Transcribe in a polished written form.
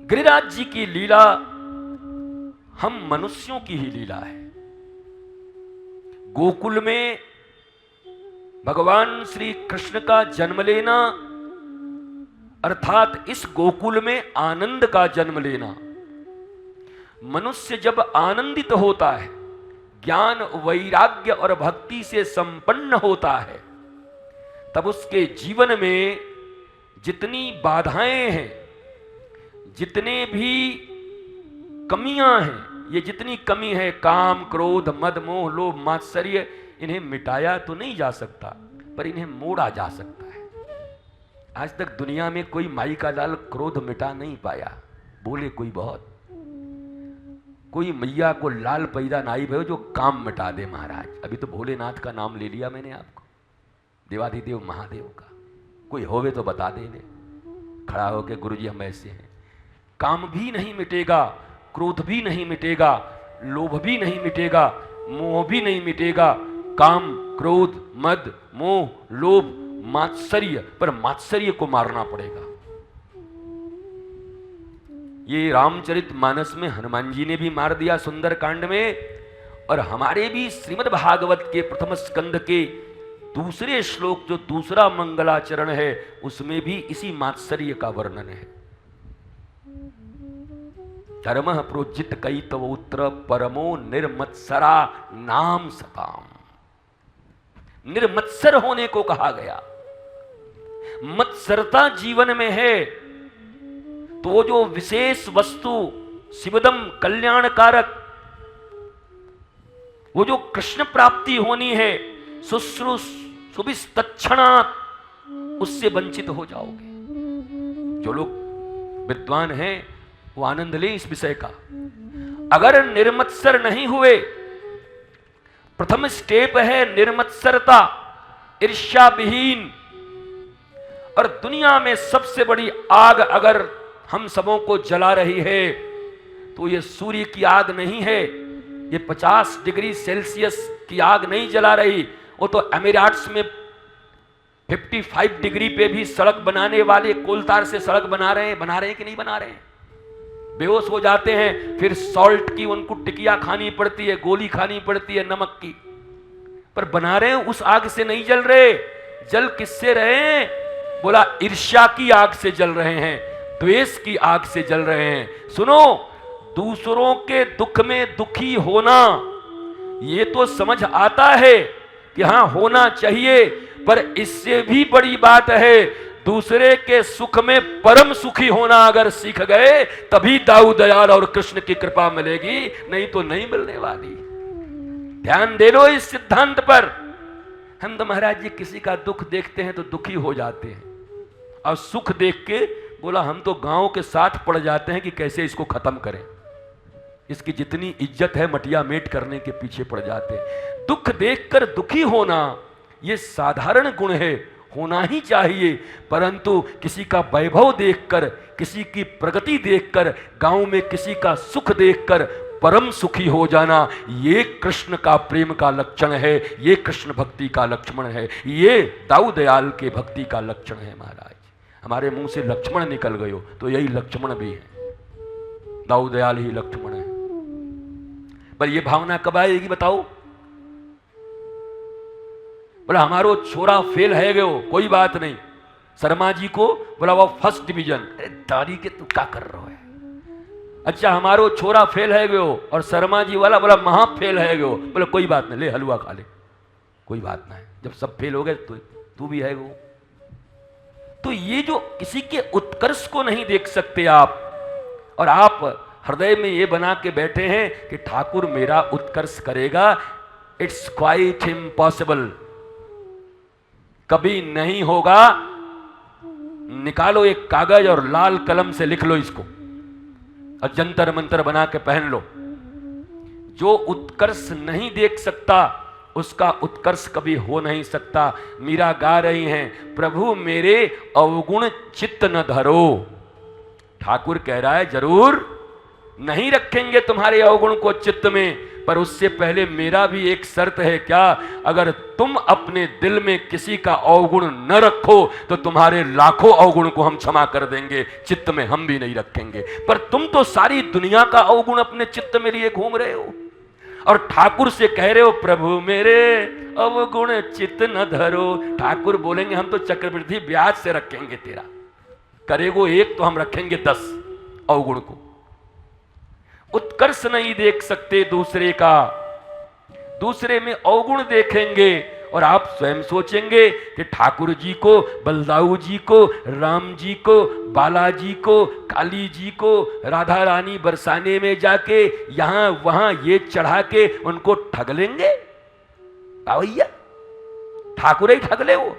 गिरिराज जी की लीला हम मनुष्यों की ही लीला है। गोकुल में भगवान श्री कृष्ण का जन्म लेना अर्थात इस गोकुल में आनंद का जन्म लेना। मनुष्य जब आनंदित होता है, ज्ञान वैराग्य और भक्ति से संपन्न होता है, तब उसके जीवन में जितनी बाधाएं हैं, जितने भी कमियां हैं, ये जितनी कमी है काम क्रोध मद मोह लोभ मात्सर्य, इन्हें मिटाया तो नहीं जा सकता पर इन्हें मोड़ा जा सकता है। आज तक दुनिया में कोई माई का लाल क्रोध मिटा नहीं पाया। बोले कोई बहुत, कोई मैया को लाल पैदा नाई भयो जो काम मिटा दे महाराज। अभी तो भोलेनाथ का नाम ले लिया मैंने आपको, देवाधिदेव महादेव का। कोई होवे तो बता देने खड़ा होके, गुरुजी हम ऐसे हैं। काम भी नहीं मिटेगा, क्रोध भी नहीं मिटेगा, लोभ भी नहीं मिटेगा, मोह भी नहीं मिटेगा। काम क्रोध मद मोह लोभ मात्सर्य, पर मात्सर्य को मारना पड़ेगा। ये रामचरितमानस में हनुमान जी ने भी मार दिया सुंदर कांड में, और हमारे भी श्रीमद् भागवत के प्रथम स्कंद के दूसरे श्लोक जो दूसरा मंगलाचरण है उसमें भी इसी मात्सर्य का वर्णन है। धर्म प्रोजित कैतवोत्र परमो निर्मत्सरा नाम सताम। निर्मत्सर होने को कहा गया। मत्सरता जीवन में है तो जो विशेष वस्तु शिवदम कल्याणकारक, वो जो कृष्ण प्राप्ति होनी है शुश्रूष सुविस्तक्षणात्, उससे वंचित हो जाओगे। जो लोग विद्वान हैं वो आनंद ले इस विषय का। अगर निर्मत्सर नहीं हुए, प्रथम स्टेप है निर्मत्सरता, ईर्ष्या विहीन। और दुनिया में सबसे बड़ी आग अगर हम सबों को जला रही है तो ये सूर्य की आग नहीं है, ये 50 डिग्री सेल्सियस की आग नहीं जला रही। वो तो अमीराट्स में 55 डिग्री पे भी सड़क बनाने वाले कोलतार से सड़क बना रहे हैं कि नहीं बना रहे हैं। बेहोश हो जाते हैं, फिर सॉल्ट की उनको टिकिया खानी पड़ती है, गोली खानी पड़ती है नमक की, पर बना रहे हैं उस आग से नहीं जल रहे। जल किससे रहे हैं? बोला ईर्ष्या की आग से जल रहे हैं, द्वेष की आग से जल रहे हैं। सुनो, दूसरों के दुख में दुखी होना ये तो समझ आता है कि हां होना चाहिए, पर इससे भी बड़ी बात है दूसरे के सुख में परम सुखी होना अगर सीख गए तभी दाऊ दयाल और कृष्ण की कृपा मिलेगी, नहीं तो नहीं मिलने वाली। ध्यान दे लो इस सिद्धांत पर। हम तो महाराज जी किसी का दुख देखते हैं तो दुखी हो जाते हैं, और सुख देख के बोला हम तो गांव के साथ पड़ जाते हैं कि कैसे इसको खत्म करें। इसकी जितनी इज्जत है मटिया मेट करने के पीछे पड़ जाते हैं। दुख देखकर दुखी होना ये साधारण गुण है, होना ही चाहिए, परंतु किसी का वैभव देखकर, किसी की प्रगति देखकर, गांव में किसी का सुख देखकर परम सुखी हो जाना, ये कृष्ण का प्रेम का लक्षण है, ये कृष्ण भक्ति का लक्षण है, ये दाऊ दयाल के भक्ति का लक्षण है। महाराज हमारे मुंह से लक्ष्मण निकल गयो तो यही लक्ष्मण भी है, दाऊ दयाल ही लक्ष्मण है। पर ये भावना कब आएगी बताओ? बोला हमारो छोरा फेल है गयो, कोई बात नहीं। शर्मा जी को बोला वो फर्स्ट डिवीजन, अरे दारी के तू क्या कर रहे है? अच्छा हमारो छोरा फेल है गयो, और शर्मा जी वाला बोला महा फेल है गयो। बोला कोई बात नहीं, ले हलवा खा ले, कोई बात नहीं, जब सब फेल हो गए तो तू भी है गो। तो ये जो किसी के उत्कर्ष को नहीं देख सकते आप, और आप हृदय में ये बना के बैठे हैं कि ठाकुर मेरा उत्कर्ष करेगा, इट्स क्वाइट इम्पॉसिबल, कभी नहीं होगा। निकालो एक कागज और लाल कलम से लिख लो इसको, और जंतर मंतर बना के पहन लो। जो उत्कर्ष नहीं देख सकता उसका उत्कर्ष कभी हो नहीं सकता। मीरा गा रही हैं, प्रभु मेरे अवगुण चित्त न धरो। ठाकुर कह रहा है जरूर नहीं रखेंगे तुम्हारे अवगुण को चित्त में, पर उससे पहले मेरा भी एक शर्त है। क्या? अगर तुम अपने दिल में किसी का अवगुण न रखो तो तुम्हारे लाखों अवगुण को हम क्षमा कर देंगे, चित्त में हम भी नहीं रखेंगे। पर तुम तो सारी दुनिया का अवगुण अपने चित्त में लिए घूम रहे हो और ठाकुर से कह रहे हो प्रभु मेरे अवगुण चित्त न धरो। ठाकुर बोलेंगे हम तो चक्रवृद्धि ब्याज से रखेंगे, तेरा करेगो एक तो हम रखेंगे 10 अवगुण को। उत्कर्ष नहीं देख सकते दूसरे का, दूसरे में अवगुण देखेंगे और आप स्वयं सोचेंगे कि ठाकुर जी को, बलदाऊ जी को, राम जी को, बालाजी को, काली जी को राधा रानी बरसाने में जाके यहां वहां ये चढ़ा के उनको ठग लेंगे। भैया ठाकुर ही ठग ले वो।